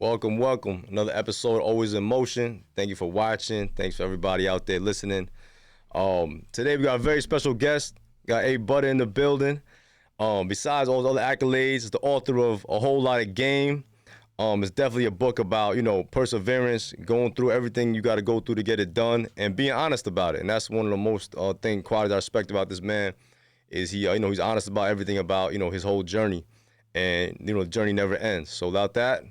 Welcome, welcome. Another episode, always in motion. Thank you for watching. Thanks for everybody out there listening. Today we got a very special guest. Got Butta in the building. Besides all the other accolades, it's the author of A Whole Lot of Game. It's definitely a book about, perseverance, going through everything you got to go through to get it done, and being honest about it. And that's one of the most qualities I respect about this man is he's honest about everything about, his whole journey. And, the journey never ends. So without that,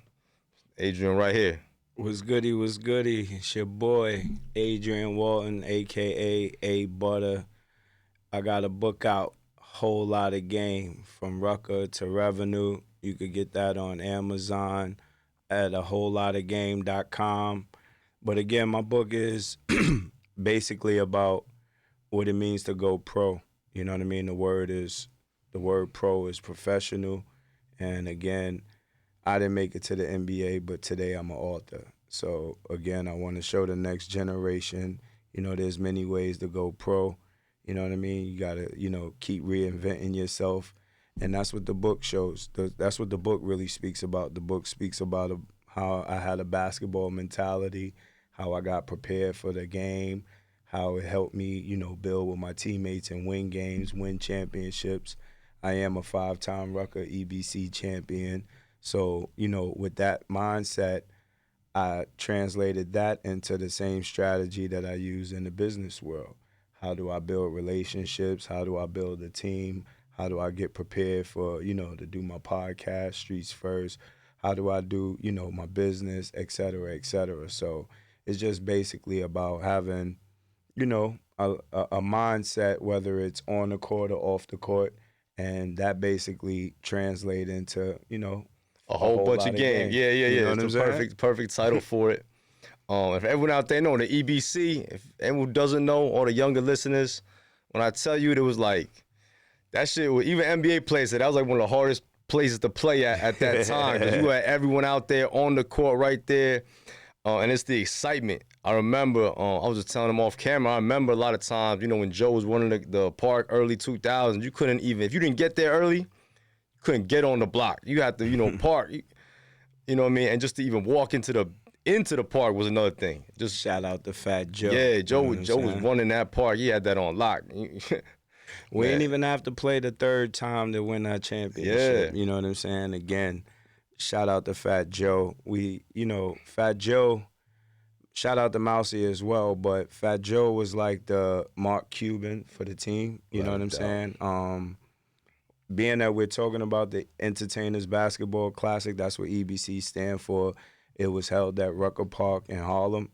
Adrian right here. What's goody, what's goody? It's your boy, Adrian Walton, a.k.a. A Butta. I got a book out, Whole Lot of Game, From Rucker to Revenue. You could get that on Amazon at awholelotofgame.com. But again, my book is basically about what it means to go pro. You know what I mean? The word pro is professional. And again, I didn't make it to the NBA, but today I'm an author. So again, I want to show the next generation, there's many ways to go pro. You know what I mean? You got to, keep reinventing yourself. And that's what the book shows. That's what the book really speaks about. The book speaks about how I had a basketball mentality, how I got prepared for the game, how it helped me, build with my teammates and win games, win championships. I am a 5-time Rucker EBC champion. So, with that mindset, I translated that into the same strategy that I use in the business world. How do I build relationships? How do I build a team? How do I get prepared for, to do my podcast, Streets First? How do I do, my business, et cetera, et cetera? So it's just basically about having, a mindset, whether it's on the court or off the court, and that basically translate into, a whole bunch of games. Yeah. It's the perfect title for it. If everyone out there know the EBC, if anyone doesn't know, all the younger listeners, when I tell you it was like that shit, even NBA players said that was like one of the hardest places to play at that time because you had everyone out there on the court right there, and it's the excitement. I remember, I was just telling them off camera, I remember a lot of times, when Joe was running the park early 2000s, you couldn't even, if you didn't get there early, couldn't get on the block. You had to, park. You know what I mean? And just to even walk into the park was another thing. Just shout out to Fat Joe. Yeah, Joe was running that park. He had that on lock. We didn't even have to play the third time to win that championship. Yeah. You know what I'm saying? Again, shout out to Fat Joe. Fat Joe, shout out to Mousy as well, but Fat Joe was like the Mark Cuban for the team. You know what I'm saying? Being that we're talking about the Entertainers Basketball Classic, that's what EBC stand for. It was held at Rucker Park in Harlem.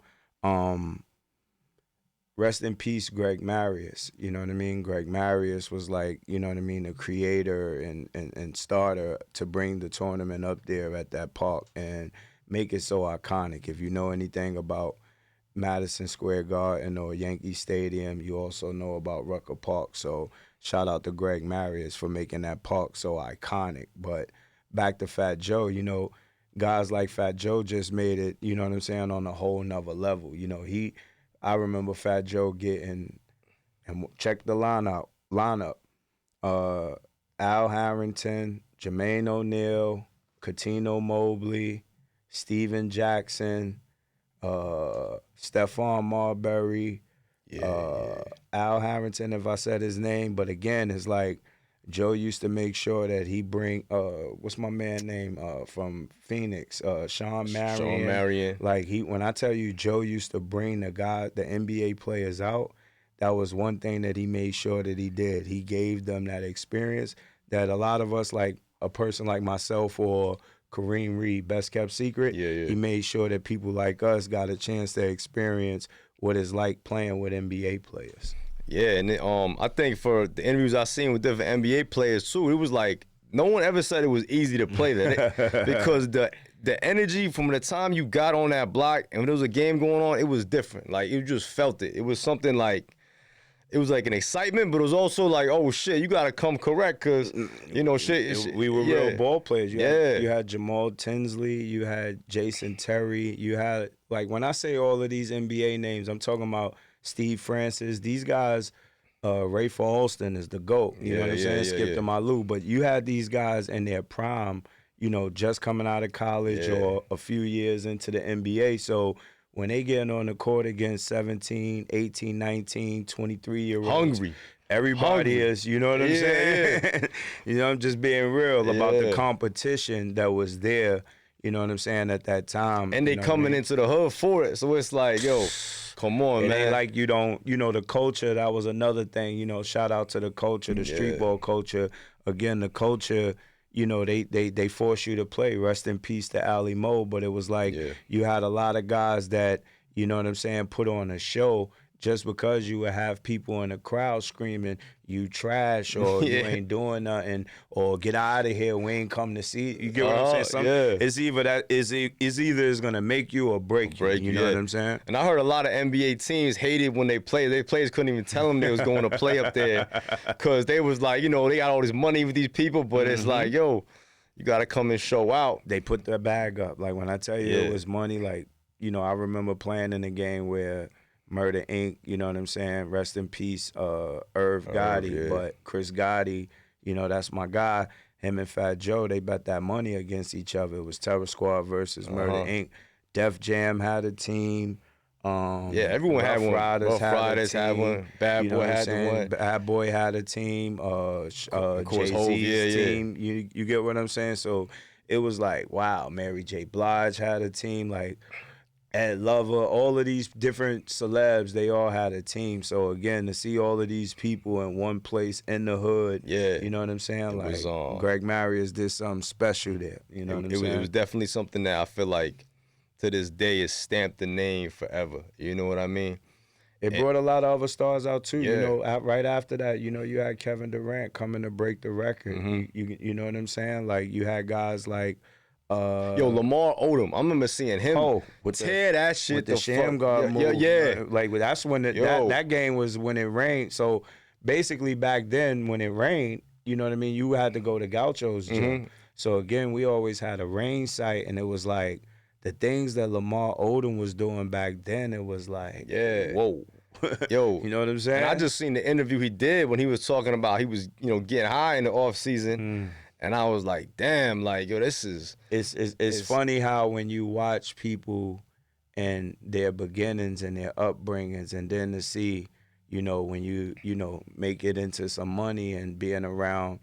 Rest in peace, Greg Marius. You know what I mean? Greg Marius was like, the creator and starter to bring the tournament up there at that park and make it so iconic. If you know anything about Madison Square Garden or Yankee Stadium, you also know about Rucker Park. So shout out to Greg Marius for making that park so iconic. But back to Fat Joe, guys like Fat Joe just made it, on a whole nother level. I remember Fat Joe getting, and check the lineup, Al Harrington, Jermaine O'Neal, Cuttino Mobley, Steven Jackson, Stephon Marbury, Al Harrington, if I said his name. But again, it's like Joe used to make sure that he bring, what's my man name from Phoenix, Sean Marion. Sean Marion. Like when I tell you Joe used to bring the NBA players out, that was one thing that he made sure that he did. He gave them that experience that a lot of us, like a person like myself or Kareem Reed, best kept secret. Yeah. He made sure that people like us got a chance to experience what it's like playing with NBA players. Yeah, and I think for the interviews I've seen with different NBA players too, it was like no one ever said it was easy to play there because the energy from the time you got on that block and when there was a game going on, it was different. Like you just felt it. It was something like. It was like an excitement, but it was also like, oh shit, you gotta come correct, cause shit. We were real ball players. You had Jamal Tinsley, you had Jason Terry, you had when I say all of these NBA names, I'm talking about Steve Francis. These guys, Rafe Alston is the GOAT. You know what I'm saying? Skip to Malou, but you had these guys in their prime. you know, just coming out of college or a few years into the NBA. So when they get on the court against 17, 18, 19, 23-year-olds. Hungry. Everybody is, you know what I'm saying? You know, I'm just being real about the competition that was there, you know what I'm saying, at that time. And they coming into the hood for it. So it's like, yo, come on, man. It ain't like you don't, you know, the culture, that was another thing, you know, shout out to the culture, the street ball culture. Again, the culture, you know, they force you to play. Rest in peace to Ali Mo, but it was like you had a lot of guys that, you know what I'm saying, put on a show just because you would have people in the crowd screaming, you trash, or you ain't doing nothing, or get out of here, we ain't come to see you. You get what I'm saying? It's either that it's either gonna make you or break you. You know what I'm saying? And I heard a lot of NBA teams hated when they played. Their players couldn't even tell them they was going to play up there because they was like, you know, they got all this money with these people, but it's like, yo, you got to come and show out. They put their bag up. Like when I tell you it was money, like, you know, I remember playing in a game where Murder Inc., you know what I'm saying? Rest in peace, Irv Gotti. But Chris Gotti, you know, that's my guy. Him and Fat Joe, they bet that money against each other. It was Terror Squad versus Murder Inc. Def Jam had a team. Everyone had one. Rough Riders had one. Bad Boy had one. Bad Boy had a team. Jay-Z's team. You get what I'm saying? So it was like, wow, Mary J. Blige had a team. Like, Ed Lover, all of these different celebs, they all had a team. So again, to see all of these people in one place in the hood, you know what I'm saying? Like Greg Marius did something special there. You know what I'm saying? It was definitely something that I feel like to this day is stamped the name forever. You know what I mean? It brought a lot of other stars out too. You know, right after that, you know, you had Kevin Durant coming to break the record. You know what I'm saying? Like you had guys like Lamar Odom. I remember seeing him tear that shit. With the Sham Guard move. Like that's when that game was when it rained. So basically back then when it rained, you know what I mean, you had to go to Gaucho's gym. So again, we always had a rain site, and it was like the things that Lamar Odom was doing back then, it was like, whoa. Yo, you know what I'm saying? And I just seen the interview he did when he was talking about he was, you know, getting high in the off season. And I was like, damn, like, yo, this is... It's funny how when you watch people and their beginnings and their upbringings, and then to see, you know, when you know, make it into some money and being around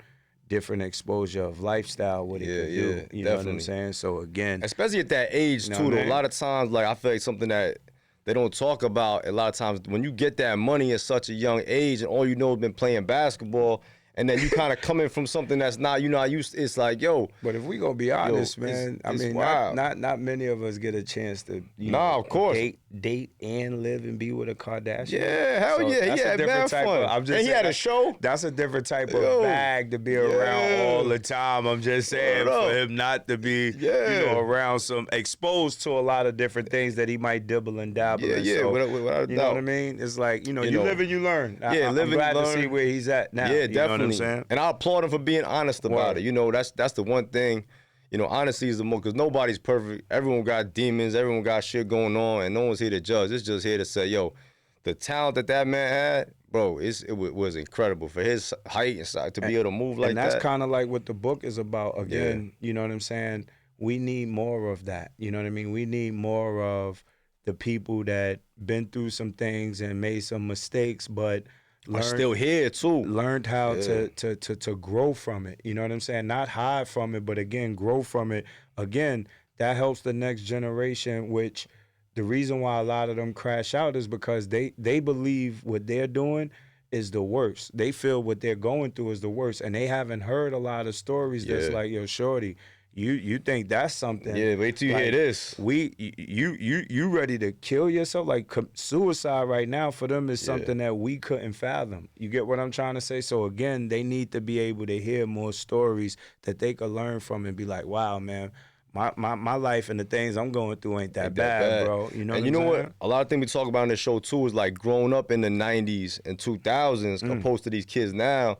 different exposure of lifestyle, what it could do. You know what I'm saying? So again... Especially at that age, too, though. A lot of times, like, I feel like something that they don't talk about a lot of times, when you get that money at such a young age and all you know has been playing basketball... And then you kind of come in from something that's not, you know, it's like, yo. But if we gonna be honest, man, I mean, not many of us get a chance to, of course, date and live and be with a Kardashian. Yeah, hell so yeah, that's a different type fun. I'm just and he had a show. That's a different type of bag to be around all the time. I'm just saying for him not to be, you know, around exposed to a lot of different things that he might dibble and dabble in. So, without you know what I mean? It's like, you know, you live and you learn. I'm glad to see where he's at now. Yeah, definitely. I'm saying? And I applaud him for being honest about it. You know, that's the one thing. You know, honesty is the most, because nobody's perfect. Everyone got demons. Everyone got shit going on, and no one's here to judge. It's just here to say, yo, the talent that man had, bro, it was incredible for his height and size to be able to move like that. And that's kind of like what the book is about. Again, you know what I'm saying? We need more of that. You know what I mean? We need more of the people that been through some things and made some mistakes, but are still here too. Learned how to grow from it. You know what I'm saying? Not hide from it, but again, grow from it. Again, that helps the next generation, which the reason why a lot of them crash out is because they believe what they're doing is the worst. They feel what they're going through is the worst. And they haven't heard a lot of stories that's like, yo, shorty, you think that's something. Yeah, wait till you hear this. You ready to kill yourself? Like suicide right now for them is something that we couldn't fathom. You get what I'm trying to say? So again, they need to be able to hear more stories that they could learn from and be like, wow, man, my life and the things I'm going through ain't that bad, bro. You know. And you know what? A lot of things we talk about in the show too is like growing up in the 90s and 2000s opposed to these kids now.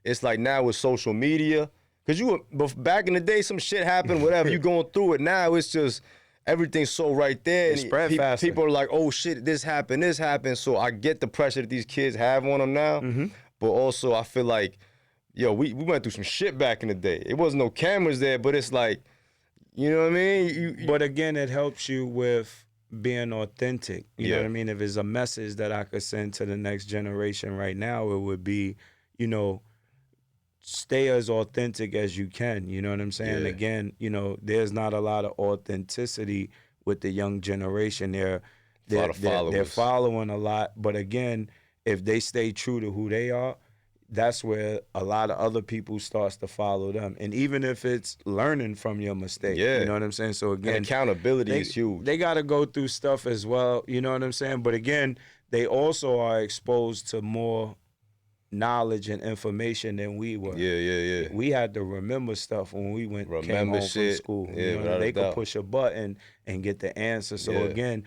It's like now with social media. Because back in the day, some shit happened, whatever, you going through it. Now it's just, everything's so right there. It spread faster. People are like, oh shit, this happened. So I get the pressure that these kids have on them now. But also I feel like, yo, we went through some shit back in the day. It wasn't no cameras there, but it's like, you know what I mean? But again, it helps you with being authentic. You know what I mean? If it's a message that I could send to the next generation right now, it would be, you know, stay as authentic as you can. You know what I'm saying? Yeah. Again, you know, there's not a lot of authenticity with the young generation. They're following a lot. But again, if they stay true to who they are, that's where a lot of other people starts to follow them. And even if it's learning from your mistake, you know what I'm saying? So again, and accountability is huge. They got to go through stuff as well, you know what I'm saying? But again, they also are exposed to more knowledge and information than we were. Yeah. We had to remember stuff when we came home from school. Yeah, you know, they could push a button and get the answer. So again,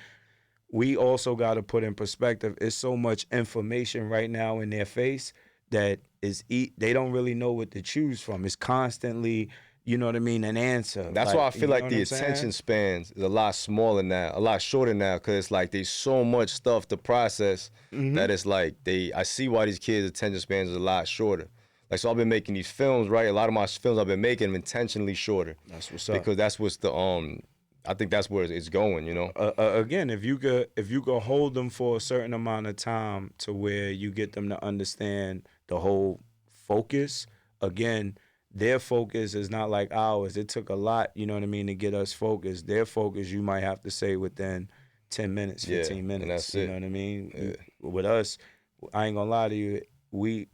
we also got to put in perspective, it's so much information right now in their face that they don't really know what to choose from. It's constantly, you know what I mean, an answer. That's why I feel like the attention spans is a lot smaller now, a lot shorter now, because it's like there's so much stuff to process that it's like I see why these kids' attention spans is a lot shorter. Like, so I've been making these films, right? A lot of my films I've been making them intentionally shorter. That's what's up. Because that's what's I think that's where it's going, you know? Again, if you could hold them for a certain amount of time to where you get them to understand the whole focus, again, their focus is not like ours. It took a lot, you know what I mean, to get us focused. Their focus, you might have to say within 10 minutes, 15 minutes. And that's you know what I mean? Yeah. With us, I ain't gonna lie to you, we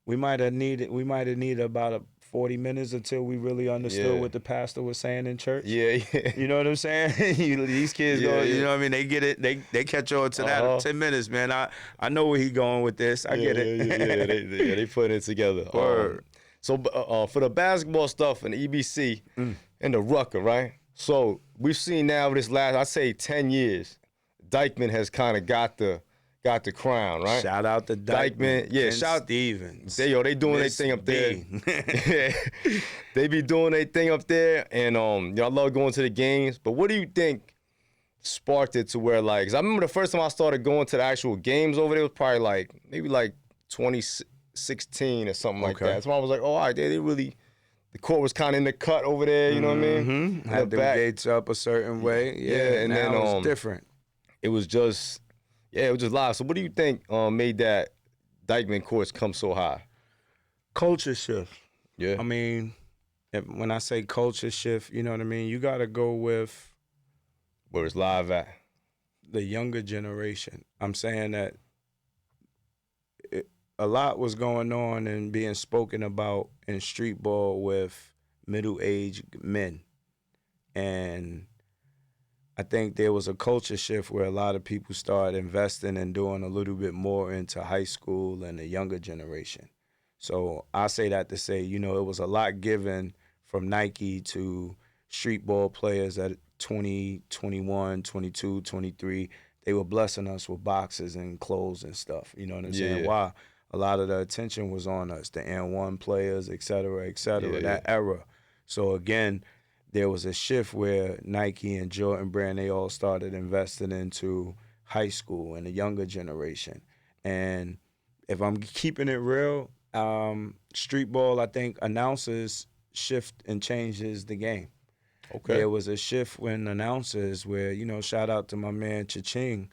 might have needed about 40 minutes until we really understood what the pastor was saying in church. Yeah. You know what I'm saying? These kids go, you know what I mean? They get it. They catch on to that. 10 minutes, man. I know where he going with this. I get it. They put it together. So for the basketball stuff and EBC and the Rucker, right? So we've seen now this last, I'd say 10 years, Dykeman has kind of got the crown, right? Shout out to Dykeman. Yeah, shout Stevens. They doing their thing up there. They be doing their thing up there, and I love going to the games. But what do you think sparked it to where, like, 'cause I remember the first time I started going to the actual games over there was probably maybe 2016 or something like that. So I was like, oh, all right, they really, the court was kind of in the cut over there, you know what I mean? Had the gates up a certain way. Yeah, and now then it's different. It was just live. So what do you think made that Dykeman courts come so high? Culture shift. Yeah. I mean, when I say culture shift, you know what I mean? You got to go with where it's live at. The younger generation. I'm saying that a lot was going on and being spoken about in street ball with middle-aged men. And I think there was a culture shift where a lot of people started investing and doing a little bit more into high school and the younger generation. So I say that to say, you know, it was a lot given from Nike to street ball players at 20, 21, 22, 23. They were blessing us with boxes and clothes and stuff. You know what I'm saying? Wow. A lot of the attention was on us, the N1 players, et cetera, that era. So again, there was a shift where Nike and Jordan Brand, they all started investing into high school and the younger generation. And if I'm keeping it real, street ball, I think, announces shift and changes the game. Okay. There was a shift when announcers where, you know, shout out to my man Cha-Ching,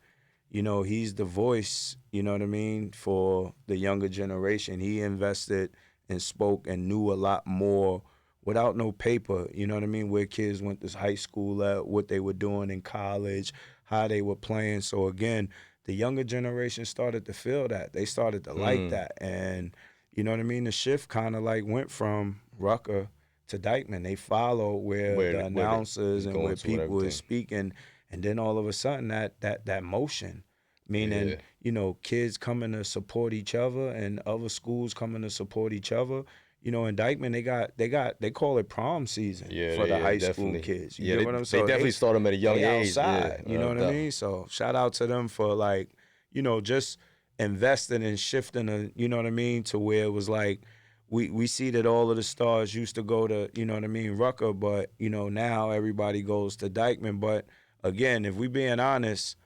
you know, he's the voice, you know what I mean, for the younger generation. He invested and spoke and knew a lot more without no paper, you know what I mean, where kids went to high school at, what they were doing in college, how they were playing. So again, the younger generation started to feel that. They started to like that. And, you know what I mean, the shift kind of like went from Rucker to Dykeman. They follow where the announcers and where people were speaking. And then all of a sudden that motion, meaning, you know, kids coming to support each other and other schools coming to support each other. You know, in Dykeman, they call it prom season for the high school kids. You know what I'm saying? They definitely start them at a young age. Outside, you know what I mean? So shout out to them for, like, you know, just investing and shifting, you know what I mean, to where it was like, we see that all of the stars used to go to, you know what I mean, Rucker, but, you know, now everybody goes to Dykeman. But again, if we being honest,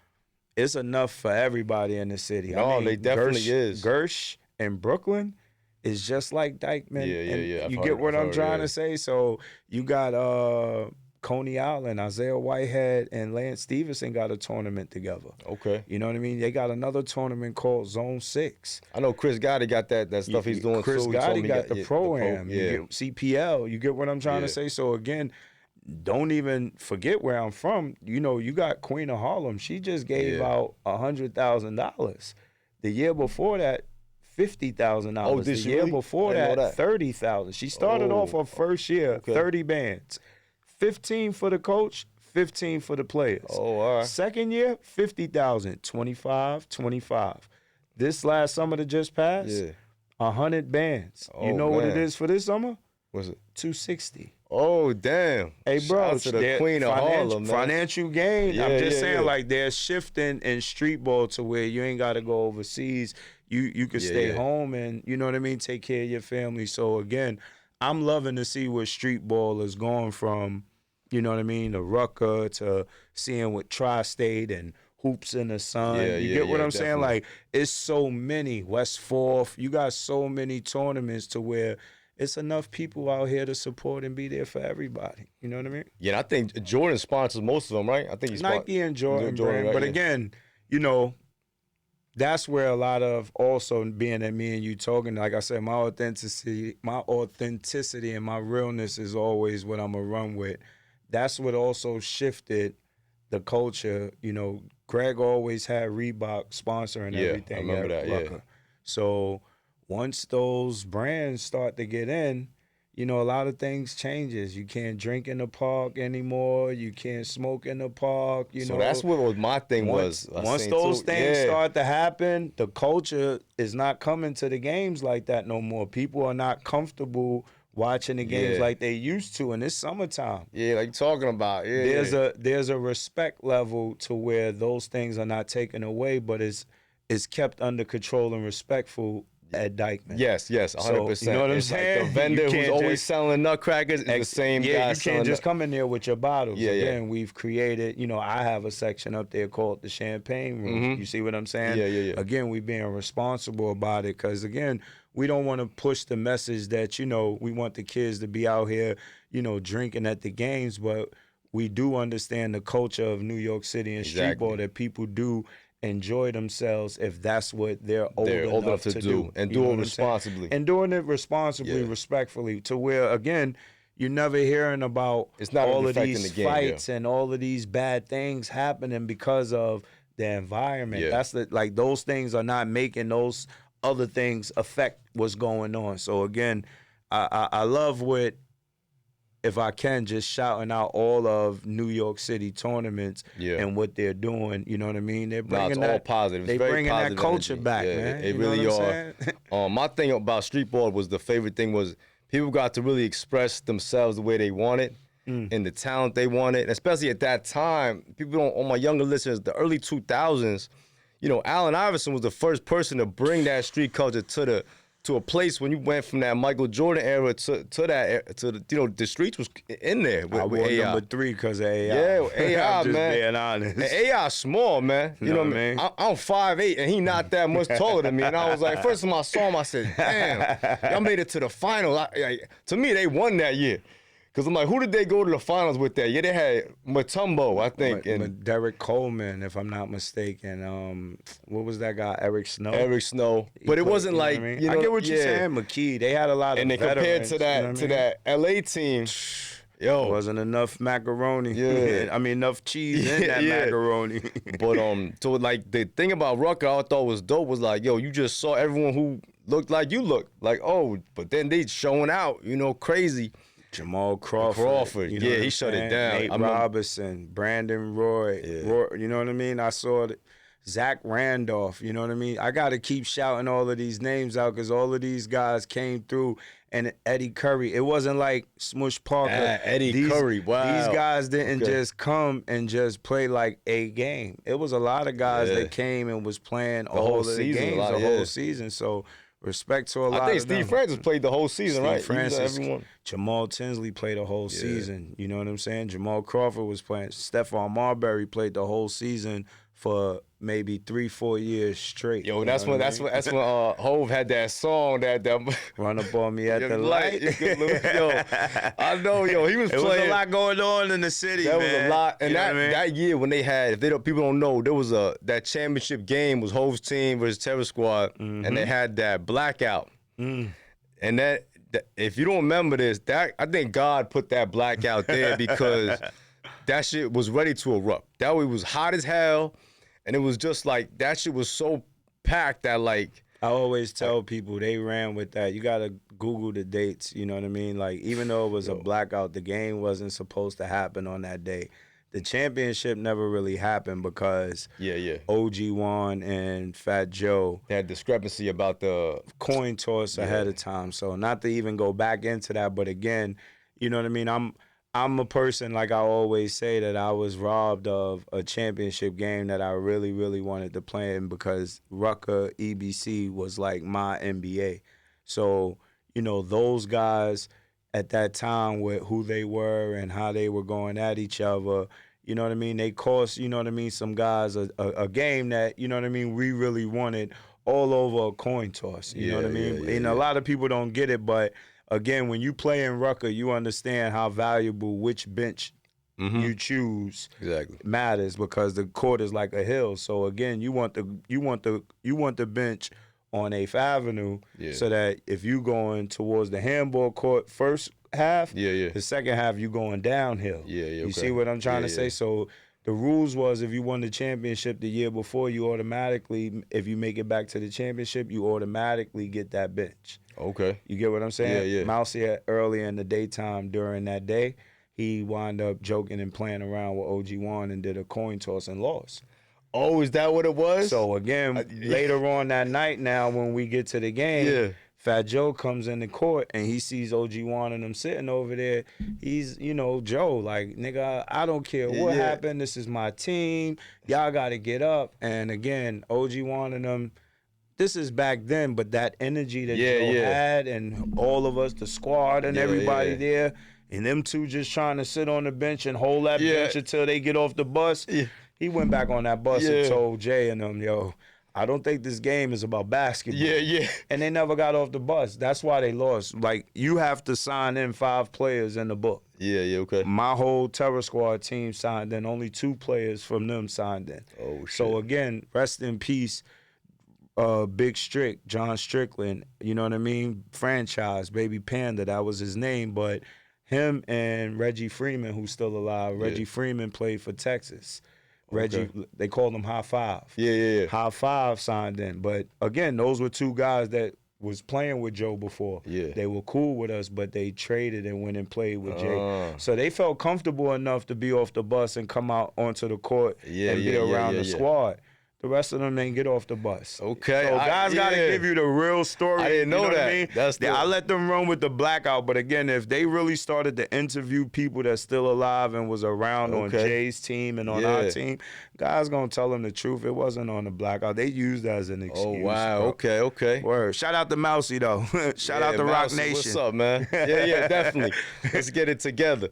it's enough for everybody in the city. No, they definitely is. Gersh and Brooklyn, is just like Dykeman. Yeah. You get what I'm trying to say? So you got Coney Island, Isaiah Whitehead, and Lance Stevenson got a tournament together. Okay. You know what I mean? They got another tournament called Zone 6. I know Chris Gotti got that stuff he's doing. Chris Gotti got the Pro-Am. Yeah. You get CPL. You get what I'm trying to say? So, again, don't even forget where I'm from. You know, you got Queen of Harlem. She just gave out $100,000. The year before that, $50,000. Oh, the year before that, $30,000. She started off her first year, 30 bands. 15 for the coach, 15 for the players. Oh, all right. Second year, 50,000, 25, 25. This last summer that just passed, 100 bands. You know what it is for this summer? What's it? 260. Oh, damn. Hey, bro, to the Queen of Harlem, man. Financial gain. I'm just saying, like, they're shifting in street ball to where you ain't got to go overseas. You can stay home and, you know what I mean, take care of your family. So, again, I'm loving to see where street ball is going from, you know what I mean, the Rucker to seeing what Tri-State and Hoops in the Sun. You get what I'm saying? Like, it's so many. West Fourth, you got so many tournaments to where it's enough people out here to support and be there for everybody. You know what I mean? Yeah, I think Jordan sponsors most of them, right? I think he's Nike and Jordan brand. Right? But again, you know, that's where a lot of also being that me and you talking, like I said, my authenticity and my realness is always what I'm going to run with. That's what also shifted the culture. You know, Greg always had Reebok sponsoring everything. I remember that, Rucker. So once those brands start to get in, you know, a lot of things changes. You can't drink in the park anymore. You can't smoke in the park. You know, that's what my thing was. Once those things start to happen, the culture is not coming to the games like that no more. People are not comfortable watching the games like they used to, and it's summertime. Yeah, like you're talking about. Yeah, there's a respect level to where those things are not taken away, but it's kept under control and respectful at Dykeman. Yes, 100%. So, you know what I'm saying? Like the vendor who's always selling nutcrackers is the same guy. Yeah, you can't just come in there with your bottles. Yeah, Again, we've created, you know, I have a section up there called the Champagne Room. You see what I'm saying? Yeah. Again, we being responsible about it because, again, we don't want to push the message that, you know, we want the kids to be out here, you know, drinking at the games, but we do understand the culture of New York City and street ball that people do enjoy themselves if that's what they're old enough to do. And do it responsibly. And doing it responsibly, respectfully, to where, again, you're never hearing about all of these fights and all of these bad things happening because of the environment. That's like those things are not making those other things affect what's going on. So, again, I love what, if I can, just shouting out all of New York City tournaments and what they're doing. You know what I mean? They're bringing all positive. They're bringing that culture back, man. They really are. My thing about street ball was the favorite thing was people got to really express themselves the way they wanted and the talent they wanted. And especially at that time, people don't, all my younger listeners, the early 2000s, you know, Allen Iverson was the first person to bring that street culture to a place when you went from that Michael Jordan era to the, you know, the streets was in there with, I wore AI. number 3 because of AI. Yeah, AI, I'm just man. being honest. And AI small, man. You know what I mean? I'm 5'8", and he not that much taller than me. And I was like, first time I saw him, I said, damn, y'all made it to the finals. To me, they won that year. Because I'm like, who did they go to the finals with that? Yeah, they had Mutombo, I think. And Derek Coleman, if I'm not mistaken. What was that guy? Eric Snow? Eric Snow. But it wasn't like, I mean? you know, I get what you're saying. McKee, they had a lot of and then veterans, compared to that LA team, there wasn't enough macaroni. Yeah. I mean, enough cheese in that macaroni. But so like the thing about Rucker I thought was dope was like, yo, you just saw everyone who looked like you looked. Like, oh, but then they showing out, you know, crazy. Jamal Crawford, you know he shut it down. Nate Robinson, Brandon Roy, you know what I mean? I saw Zach Randolph, you know what I mean? I got to keep shouting all of these names out because all of these guys came through. And Eddie Curry, it wasn't like Smush Parker. Curry, wow. These guys didn't just come and just play like a game. It was a lot of guys that came and was playing all of the games the whole season. So respect to a lot of them. I think Steve Francis played the whole season, right? Francis, Jamal Tinsley played the whole season. You know what I'm saying? Jamal Crawford was playing. Stephon Marbury played the whole season for maybe 3-4 years straight. Yo, that's when Hove had that song that Run Up On Me at the Light. Yo, I know, yo, he was playing. There was a lot going on in the city, That man. was a lot. And that year when they had, people don't know, there was that championship game was Hove's team versus Terror Squad, and they had that blackout. And that if you don't remember this, I think God put that blackout there because that shit was ready to erupt. That way was hot as hell, and it was just like, that shit was so packed that like, I always tell people they ran with that. You gotta Google the dates, you know what I mean? Like, even though it was a blackout, the game wasn't supposed to happen on that day. The championship never really happened because OG1 and Fat Joe they had discrepancy about the coin toss ahead of time. So not to even go back into that, but again, you know what I mean? I'm a person, like I always say, that I was robbed of a championship game that I really, really wanted to play in because Rucker EBC was like my NBA. So, you know, those guys at that time with who they were and how they were going at each other, you know what I mean? They cost, you know what I mean, some guys a game that, you know what I mean, we really wanted all over a coin toss. You know what I mean? And a lot of people don't get it, but again, when you play in Rucker, you understand how valuable which bench you choose matters because the court is like a hill. So again, you want the bench on 8th Avenue so that if you going towards the handball court first half, the second half you going downhill. You see what I'm trying to say? So the rules was if you won the championship the year before, you automatically, if you make it back to the championship, you automatically get that bench. Okay. You get what I'm saying? Yeah. Mousy earlier in the daytime during that day, he wound up joking and playing around with OG1 and did a coin toss and lost. Oh, is that what it was? So again, later on that night now when we get to the game, Fat Joe comes in the court and he sees OG1 and them sitting over there. He's, you know, Joe, like, nigga, I don't care what happened. This is my team. Y'all got to get up. And again, OG1 and them, this is back then, but that energy that Joe had and all of us, the squad and everybody there, and them two just trying to sit on the bench and hold that bench until they get off the bus. He went back on that bus and told Jay and them, yo, I don't think this game is about basketball. And they never got off the bus. That's why they lost. Like, you have to sign in 5 players in the book. Okay. My whole Terror Squad team signed in. Only 2 players from them signed in. Oh, shit. So, again, rest in peace, Big Strick, John Strickland, you know what I mean? Franchise, Baby Panda, that was his name. But him and Reggie Freeman, who's still alive, Reggie Freeman played for Texas. Reggie, they called him High Five. High Five signed in. But again, those were 2 guys that was playing with Joe before. They were cool with us, but they traded and went and played with Jay. So they felt comfortable enough to be off the bus and come out onto the court and be around the squad. The rest of them didn't get off the bus. Okay. So guys got to give you the real story. I didn't know what that. I mean? That's I let them run with the blackout, but again, if they really started to interview people that's still alive and was around on Jay's team and on our team, guys gonna tell them the truth. It wasn't on the blackout. They used that as an excuse. Oh, wow. Bro. Okay. Word. Shout out to Mousy, though. Shout out to Rock Nation. What's up, man? Yeah, definitely. Let's get it together.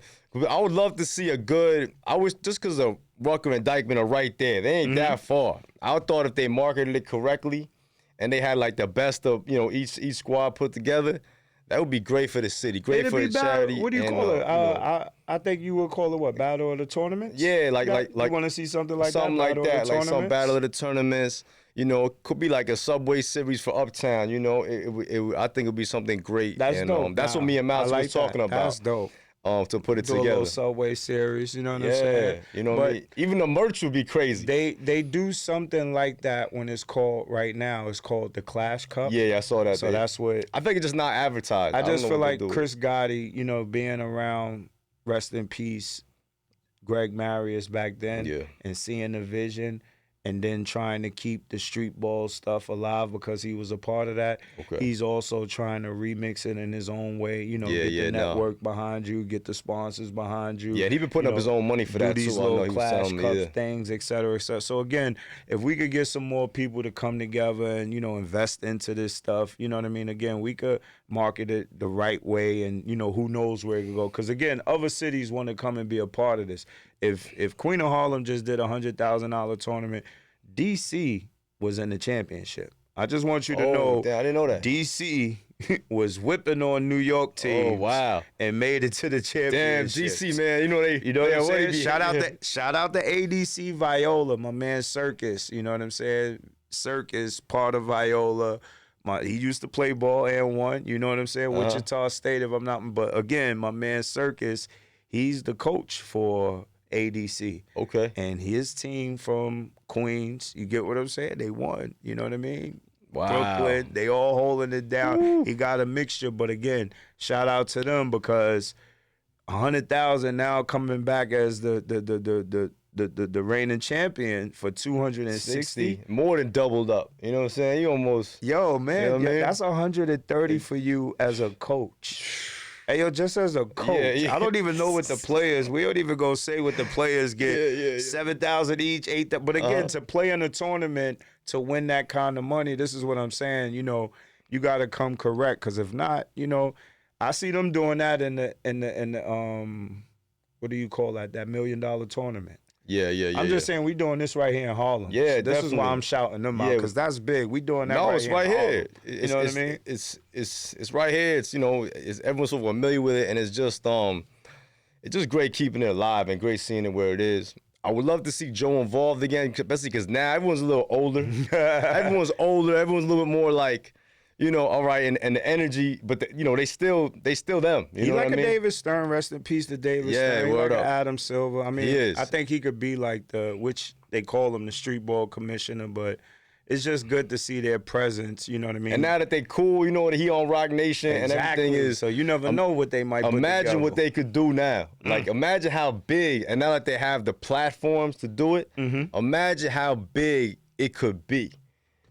I would love to see a good, just because of Rucker and Dykeman are right there. They ain't that far. I thought if they marketed it correctly and they had like the best of, you know, each squad put together, that would be great for the city, great for the charity. What do you call it? I think you would call it what? Battle of the tournaments? Yeah, like you want to see something like something that? Something like that, like some Battle of the Tournaments. You know, it could be like a Subway Series for Uptown. You know, I think it would be something great. That's dope. That's what me and Mouse was talking about. That's dope. To put it Do together. A little Subway Series, you know what I'm saying? You know what I mean? Even the merch would be crazy. They do something like that when it's called, right now, it's called the Clash Cup. Yeah, I saw that. So that's what... I think it's just not advertised. I just feel like Chris Gotti, you know, being around, rest in peace, Greg Marius back then, and seeing the vision, and then trying to keep the street ball stuff alive because he was a part of that. He's also trying to remix it in his own way, you know, get the network behind you, get the sponsors behind you. Yeah, and he been putting up his own money for that, too. These little Clash Cup things, et cetera, et cetera. So, again, if we could get some more people to come together and, you know, invest into this stuff, you know what I mean? Again, we could market it the right way, and who knows where it can go. Because again, other cities want to come and be a part of this. If Queen of Harlem just did $100,000 tournament, DC was in the championship. I just want you to know, damn, I didn't know that. DC was whipping on New York teams. Oh, wow. And made it to the championship. Damn, DC, man. You know what I'm saying? Shout out to ADC Viola, my man Circus. You know what I'm saying? Circus, part of Viola. He used to play ball and won. You know what I'm saying? Wichita State, if I'm not. But again, my man Circus, he's the coach for ADC. Okay. And his team from Queens, you get what I'm saying? They won. You know what I mean? Wow. Brooklyn, they all holding it down. Woo. He got a mixture, but again, shout out to them because 100,000 now coming back as the reigning champion for 260. More than doubled up. You know what I'm saying? You almost. Yo, man, you know what I mean? That's 130 for you as a coach. Hey, yo, just as a coach, I don't even know what the players, we don't even go say what the players get. 7,000 each, 8,000. But again, to play in a tournament, to win that kind of money, this is what I'm saying, you got to come correct. Because if not, I see them doing that in the what do you call that $1 million tournament. Yeah. I'm just saying we doing this right here in Harlem. Yeah, so this definitely. is why I'm shouting them out, because that's big. We doing that right here. No, it's right here. You know what I mean? It's right here. It's it's everyone's so familiar with it, and it's just great keeping it alive and great seeing it where it is. I would love to see Joe involved again, especially because now everyone's a little older. Everyone's older. Everyone's a little bit more like, all right, and the energy, but they still them. You know what I mean? David Stern, rest in peace to David Stern. Word up. Adam Silver. I mean, he is. I think he could be like which they call him the street ball commissioner, but it's just good to see their presence, you know what I mean? And now that they cool, he on Rock Nation and everything is. So you never know what they might put together. Imagine what they could do now. Like, imagine how big, and now that they have the platforms to do it, imagine how big it could be.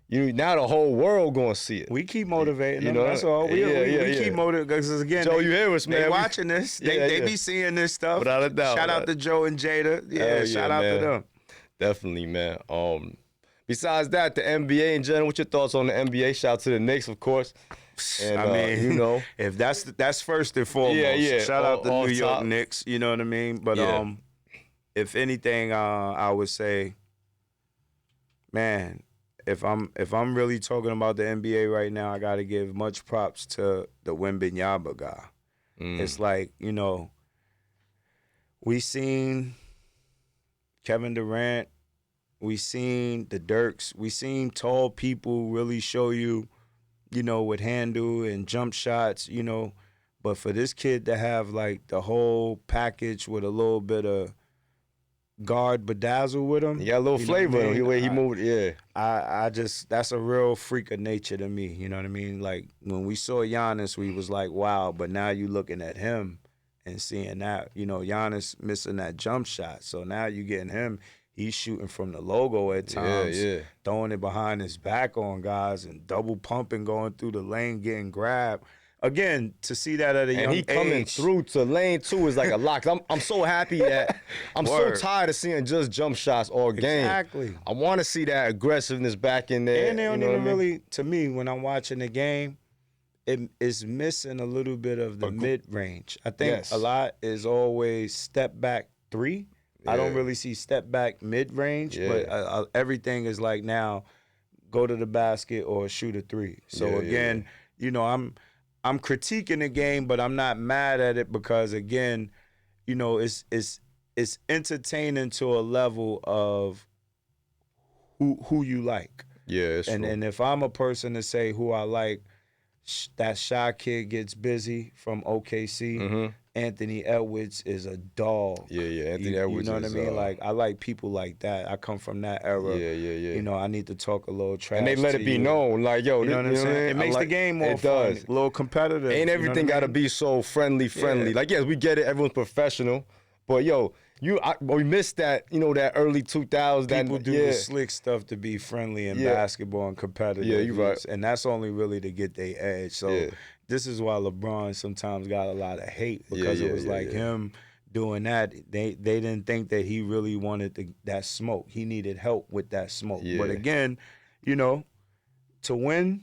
Now the whole world gonna see it. We keep motivating them. That's all. We keep motivating because again, Joe, you hear us, man? They watching this. They be seeing this stuff. Without a doubt. Shout out to Joe and Jada. Shout out to them. Definitely, man. Besides that, the NBA in general. What's your thoughts on the NBA? Shout out to the Knicks, of course. And, I mean, if that's first and foremost. Shout out to New York Knicks. You know what I mean? But if anything, I would say, man. If I'm really talking about the NBA right now, I got to give much props to the Wembanyama guy. It's like, we seen Kevin Durant, we seen the Dirks, we seen tall people really show you, with handle and jump shots, But for this kid to have like the whole package with a little bit of guard bedazzle with him. Yeah, a little flavor in the way he moved. Yeah. I just, that's a real freak of nature to me. You know what I mean? Like when we saw Giannis, we was like, wow. But now you looking at him and seeing that, Giannis missing that jump shot. So now you getting him. He's shooting from the logo at times, throwing it behind his back on guys and double pumping, going through the lane, getting grabbed. Again, to see that at a young age. And he coming through to lane 2 is like a lock. I'm so happy that I'm so tired of seseeing just jump shots all game. Exactly. I want to see that aggressiveness back in there. And they don't even really, to me, when I'm watching the game, it is missing a little bit of the mid-range. I think a lot is always step back 3. Yeah. I don't really see step back mid-range, but everything is like now go to the basket or shoot a 3. So again, I'm critiquing the game, but I'm not mad at it because again, it's entertaining to a level of who you like. Yeah, it's true. And if I'm a person to say who I like, that shy kid gets busy from OKC. Anthony Edwards is a dog. Yeah. Anthony Edwards. You know what I mean? Like I like people like that. I come from that era. Yeah. I need to talk a little trash. And they let it be known, like, yo, you know what I'm saying? It makes the game more fun. A little competitive. Ain't everything got to be so friendly. Yeah. Like, yes, we get it. Everyone's professional, but yo, we missed that. That early 2000s. People do the slick stuff to be friendly in basketball and competitive. Yeah, you're right. And that's only really to get their edge. So this is why LeBron sometimes got a lot of hate because it was him doing that. They didn't think that he really wanted that smoke. He needed help with that smoke. But again, to win,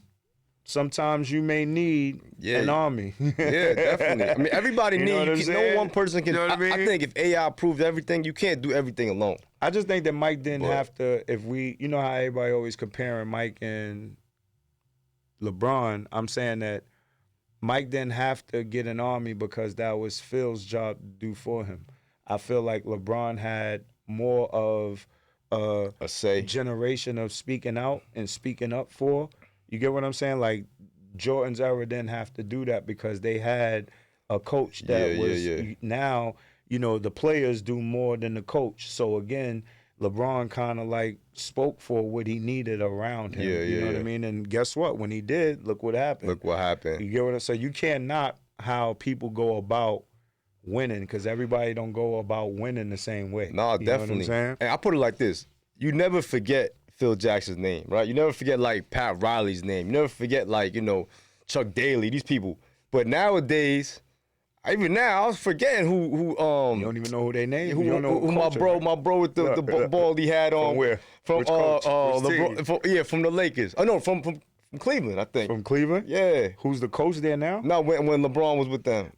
sometimes you may need an army. Yeah, definitely. I mean, everybody needs. No one person can. You know what I mean? I think if AI proved everything, you can't do everything alone. I just think that Mike didn't have to. If we, you know how everybody always comparing Mike and LeBron. I'm saying that Mike didn't have to get an army because that was Phil's job to do for him. I feel like LeBron had more of a generation of speaking out and speaking up for. You get what I'm saying? Like Jordan's era didn't have to do that because they had a coach that was now, you know, the players do more than the coach. So again, LeBron kind of like spoke for what he needed around him. You know what I mean? And guess what? When he did, look what happened. Look what happened. You get what I'm saying? You can't knock how people go about winning because everybody don't go about winning the same way. No, you definitely. Know what I'm saying? And I put it like this. You never forget Phil Jackson's name, right? You never forget, like, Pat Riley's name. You never forget, like, you know, Chuck Daly, these people. But nowadays, even now, I was forgetting who you don't even know who they name. You don't know who my bro with the ball he had on. From where? From Which coach? from the Lakers. Oh no, from Cleveland, I think. From Cleveland? Yeah. Who's the coach there now? No, when LeBron was with them.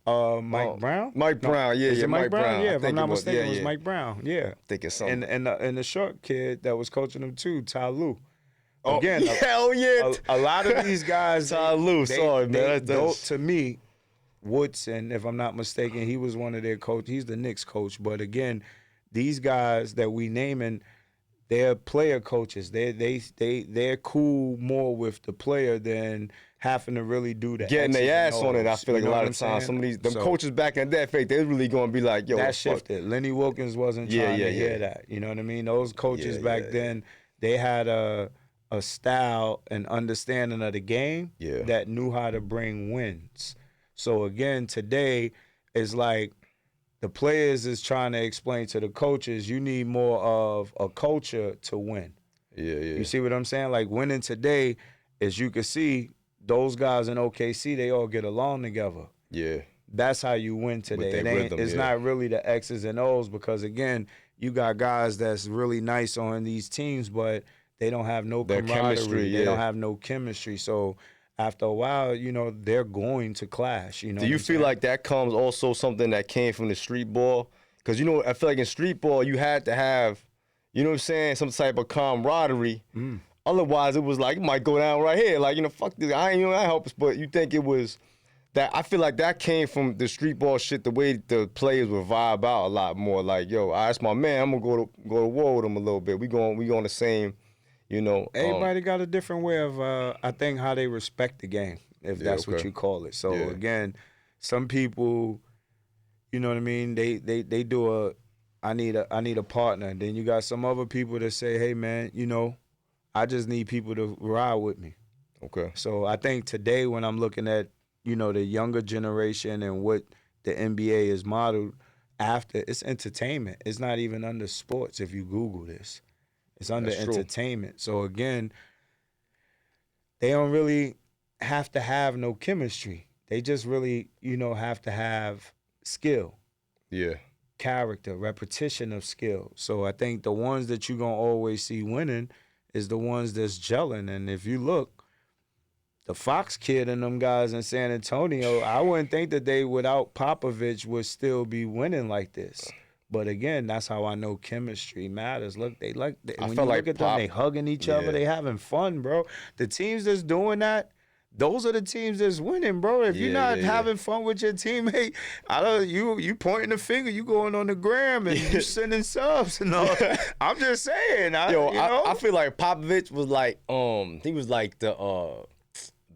Mike Brown? Mike Brown, Is it Mike Brown. Yeah, if I'm not mistaken, it was Mike Brown. Yeah. I think it's something. And the short kid that was coaching them too, Ty Lue. Oh, again, hell yeah. A lot of these guys. Ty Lue, sorry, man. To me, Woodson, if I'm not mistaken, he was one of their coaches. He's the Knicks coach. But again, these guys that we naming, they're player coaches. They're cool more with the player than having to really do the getting their ass on it. I feel like a lot of times some of these coaches back in that fake, they're really gonna be like, yo, that shifted. Lenny Wilkins wasn't trying to hear that. You know what I mean? Those coaches back then, they had a style and understanding of the game that knew how to bring wins. So again, today is like the players is trying to explain to the coaches, you need more of a culture to win. You see what I'm saying? Like winning today, as you can see, those guys in OKC, they all get along together. Yeah. That's how you win today. It's not really the X's and O's because, again, you got guys that's really nice on these teams, but they don't have no camaraderie. They don't have no chemistry. So after a while, you know, they're going to clash. You know. Do you feel like that comes also something that came from the street ball? Because, you know, I feel like in street ball, you had to have, you know what I'm saying, some type of camaraderie. Otherwise, it was like, it might go down right here. Like, you know, fuck this. I ain't, you know, that helps. But you think it was that, I feel like that came from the street ball shit, the way the players would vibe out a lot more. Like, yo, that's my man. I'm going to go to war with him a little bit. We on the same. You know, everybody got a different way of, I think, how they respect the game, if that's what you call it. So again, some people, you know what I mean. They do I need a partner. And then you got some other people that say, hey man, you know, I just need people to ride with me. Okay. So I think today when I'm looking at, you know, the younger generation and what the NBA is modeled after, it's entertainment. It's not even under sports if you Google this. It's under entertainment. So again, they don't really have to have no chemistry. They just really, you know, have to have skill. Yeah. Character, repetition of skill. So I think the ones that you're going to always see winning is the ones that's gelling. And if you look, the Fox kid and them guys in San Antonio, I wouldn't think that they, without Popovich, would still be winning like this. But again, that's how I know chemistry matters. Look, when you look at them, they hugging each other, they having fun, bro. The teams that's doing that, those are the teams that's winning, bro. If you're not having fun with your teammate, you pointing the finger, you going on the gram and you sending subs and all. I'm just saying, I feel like Popovich was like, he was like the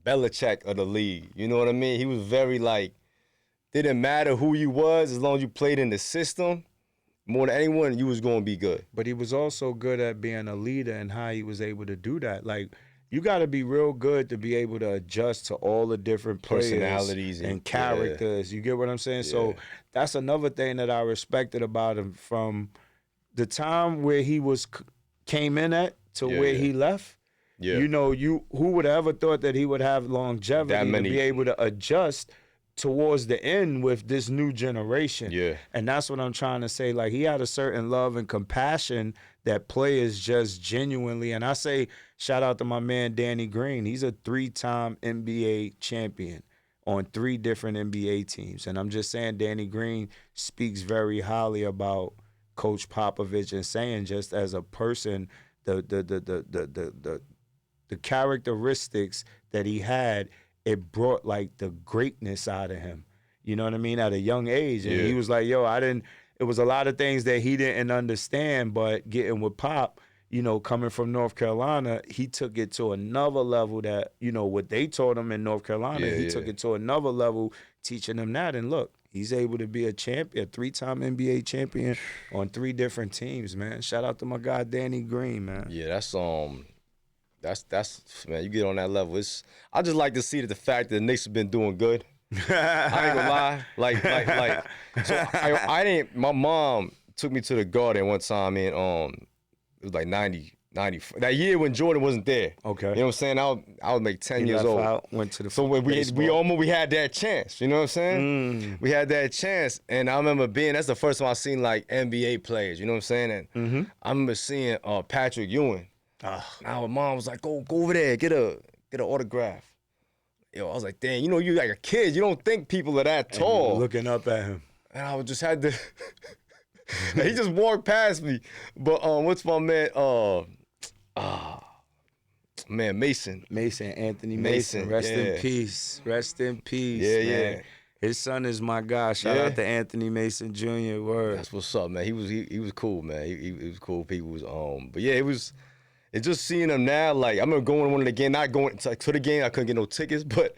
Belichick of the league. You know what I mean? He was very like, didn't matter who you was as long as you played in the system. More than anyone, you was going to be good. But he was also good at being a leader and how he was able to do that. Like, you got to be real good to be able to adjust to all the different personalities and characters. You get what I'm saying? Yeah. So that's another thing that I respected about him from the time where he came in at to where he left. Yeah. You know, who would have ever thought that he would have longevity to be able to adjust towards the end with this new generation. Yeah. And that's what I'm trying to say. Like, he had a certain love and compassion that players just genuinely, and I say shout out to my man Danny Green. He's a 3-time NBA champion on 3 different NBA teams. And I'm just saying Danny Green speaks very highly about Coach Popovich and saying just as a person, the characteristics that he had, it brought like the greatness out of him. You know what I mean? At a young age. And he was like, yo, it was a lot of things that he didn't understand, but getting with Pop, you know, coming from North Carolina, he took it to another level that, you know, what they taught him in North Carolina, he took it to another level, teaching them that. And look, he's able to be a champion, a 3-time NBA champion on 3 different teams, man. Shout out to my guy Danny Green, man. Yeah, that's man, you get on that level. I just like to see that the fact that the Knicks have been doing good. I ain't gonna lie. Like so I didn't, my mom took me to the Garden one time in it was like 90 that year when Jordan wasn't there. Okay. You know what I'm saying? I was like 10 years old. Out, went to the so when we had that chance, you know what I'm saying? We had that chance, and I remember that's the first time I seen like NBA players, you know what I'm saying? And I remember seeing Patrick Ewing. Now my mom was like, go over there, get an autograph. Yo, I was like, damn, you know, you like a kid, you don't think people are that tall. Looking up at him. And I just had to he just walked past me. But what's my man? Man, Mason. Anthony Mason. Rest in peace. Rest in peace. Yeah, man. Yeah. His son is my guy. Shout out to Anthony Mason Jr. Word. That's what's up, man. He was cool, man. He was cool. People was but yeah, it's just seeing him now. Like, I remember going to one of the games, not going to the game. I couldn't get no tickets, but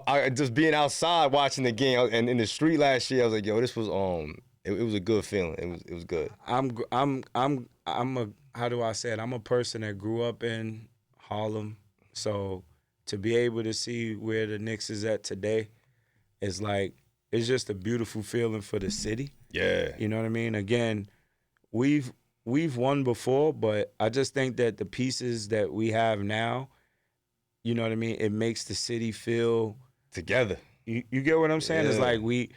I just being outside watching the game and in the street last year. I was like, yo, this was it was a good feeling. It was good. I'm a, how do I say it? I'm a person that grew up in Harlem, so to be able to see where the Knicks is at today is like, it's just a beautiful feeling for the city. Yeah, you know what I mean. Again, we've won before, but I just think that the pieces that we have now, you know what I mean, it makes the city feel together. You get what I'm saying? It's like we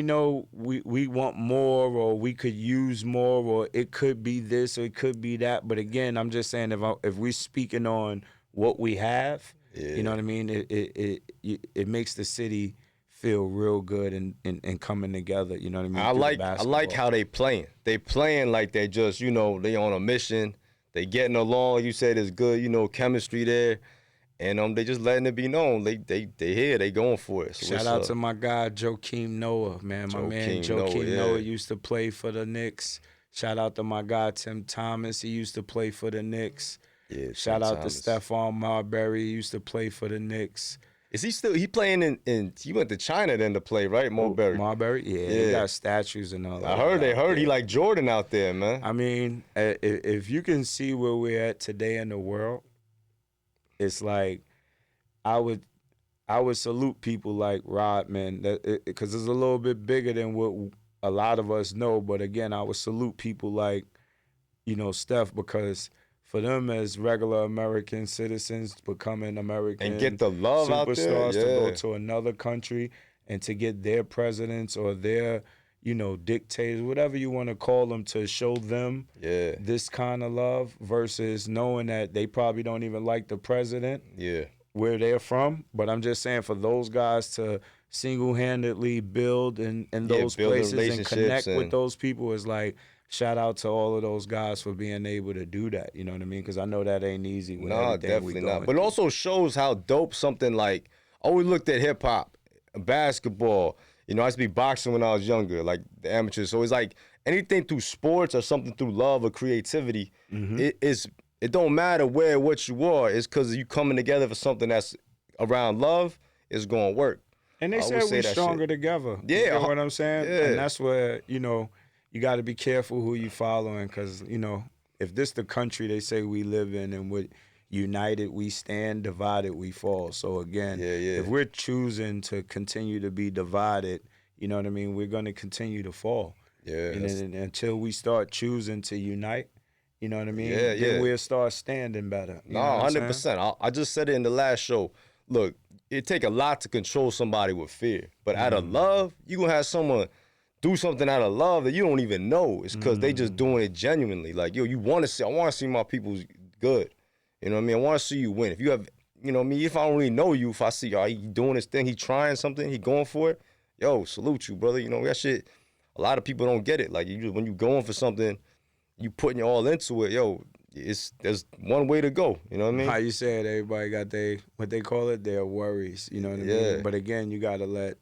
know we want more, or we could use more, or it could be this or it could be that. But again, I'm just saying, if we're speaking on what we have, you know what I mean, it makes the city feel real good and coming together, you know what I mean? I like how they playing. They playing like they just, you know, they on a mission. They getting along. You said it's good, you know, chemistry there. And they just letting it be known. They here, they going for it. So shout out to my guy Joakim Noah, man. My man Joakim Noah used to play for the Knicks. Shout out to my guy Tim Thomas. He used to play for the Knicks. Yeah, shout out to Stephon Marbury. He used to play for the Knicks. Is he playing in he went to China then to play, right? Marbury. Marbury? Yeah, he got statues and all that. I heard he like Jordan out there, man. I mean, if you can see where we're at today in the world, it's like I would salute people like Rodman, because it's a little bit bigger than what a lot of us know. But again, I would salute people like, you know, Steph, because for them as regular American citizens becoming American and get the love out there, superstars to go to another country and to get their presidents or their, you know, dictators, whatever you want to call them, to show them this kind of love versus knowing that they probably don't even like the president where they're from. But I'm just saying, for those guys to single-handedly build in those places and connect with those people is like, shout out to all of those guys for being able to do that. You know what I mean? Because I know that ain't easy. No, definitely not. But it also shows how dope something like, I always looked at hip-hop, basketball. You know, I used to be boxing when I was younger, like the amateurs. So it's like anything through sports or something through love or creativity, it don't matter what you are. It's because you coming together for something that's around love, it's going to work. And they said we're stronger together. Yeah. You know what I'm saying? Yeah. And that's where, you know, you got to be careful who you following, because, you know, if this the country they say we live in and we're united we stand, divided we fall. So again, if we're choosing to continue to be divided, you know what I mean, we're going to continue to fall. Yeah. And until we start choosing to unite, you know what I mean, then we'll start standing better. No, 100%. I just said it in the last show. Look, it take a lot to control somebody with fear. But out of love, you gonna have someone do something out of love that you don't even know. It's because they just doing it genuinely. Like, yo, I want to see my people good. You know what I mean? I want to see you win. If you have, you know what I mean? If I don't really know you, if I see, he doing his thing, he trying something, he going for it, yo, salute you, brother. You know, that shit, a lot of people don't get it. Like, when you going for something, you putting your all into it, yo, there's one way to go. You know what I mean? How you said everybody got what they call it, their worries. You know what I mean? But again, you gotta let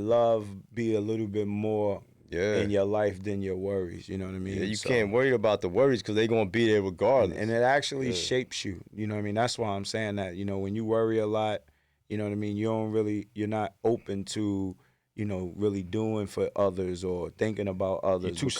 love be a little bit more in your life than your worries. You know what I mean? Yeah, you can't worry about the worries because they're gonna be there regardless. And it actually shapes you. You know what I mean? That's why I'm saying that. You know, when you worry a lot, you know what I mean, you're not open to, you know, really doing for others or thinking about others. You're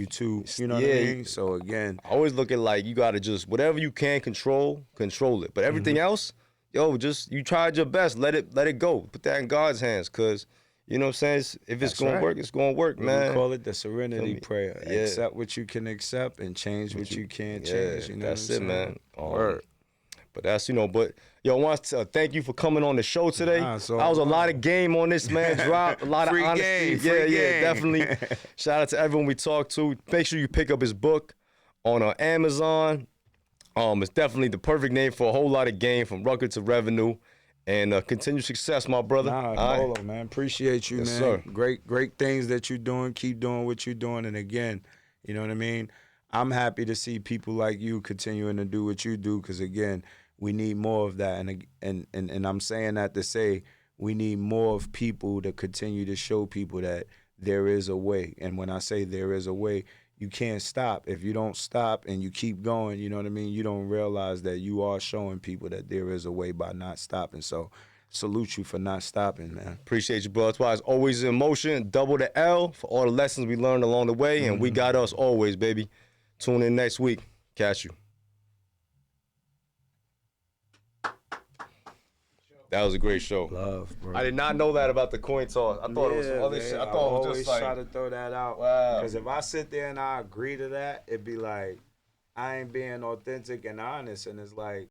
too stiff. You know what I mean? So again, I always look at like you gotta just whatever you can control it. But everything else, yo, just you tried your best. Let it go. Put that in God's hands, cause you know what I'm saying? If it's gonna work, it's gonna work, man. We call it the serenity prayer. Accept what you can accept and change what you can't change. You know that's what I'm it, saying? man. But that's, you know, but yo, I want to thank you for coming on the show today. That was a lot of game on this, man. Drop a lot of honesty. Free game. Definitely. Shout out to everyone we talked to. Make sure you pick up his book on Amazon. It's definitely the perfect name for a whole lot of game, from record to revenue. And continued success, my brother. Polo, man. Appreciate you, man. Sir. Great things that you're doing. Keep doing what you're doing. And again, you know what I mean? I'm happy to see people like you continuing to do what you do, because again, we need more of that. And I'm saying that to say we need more of people to continue to show people that there is a way. And when I say there is a way, you can't stop. If you don't stop and you keep going, you know what I mean, you don't realize that you are showing people that there is a way by not stopping. So salute you for not stopping, man. Appreciate you, bro. That's why it's always in motion. Double the L for all the lessons we learned along the way. And we got us always, baby. Tune in next week. Catch you. That was a great show. Love, bro. I did not know that about the coin toss. I thought it was some other shit. I thought it was just like. I always try to throw that out. Wow. Because if I sit there and I agree to that, it'd be like I ain't being authentic and honest. And it's like,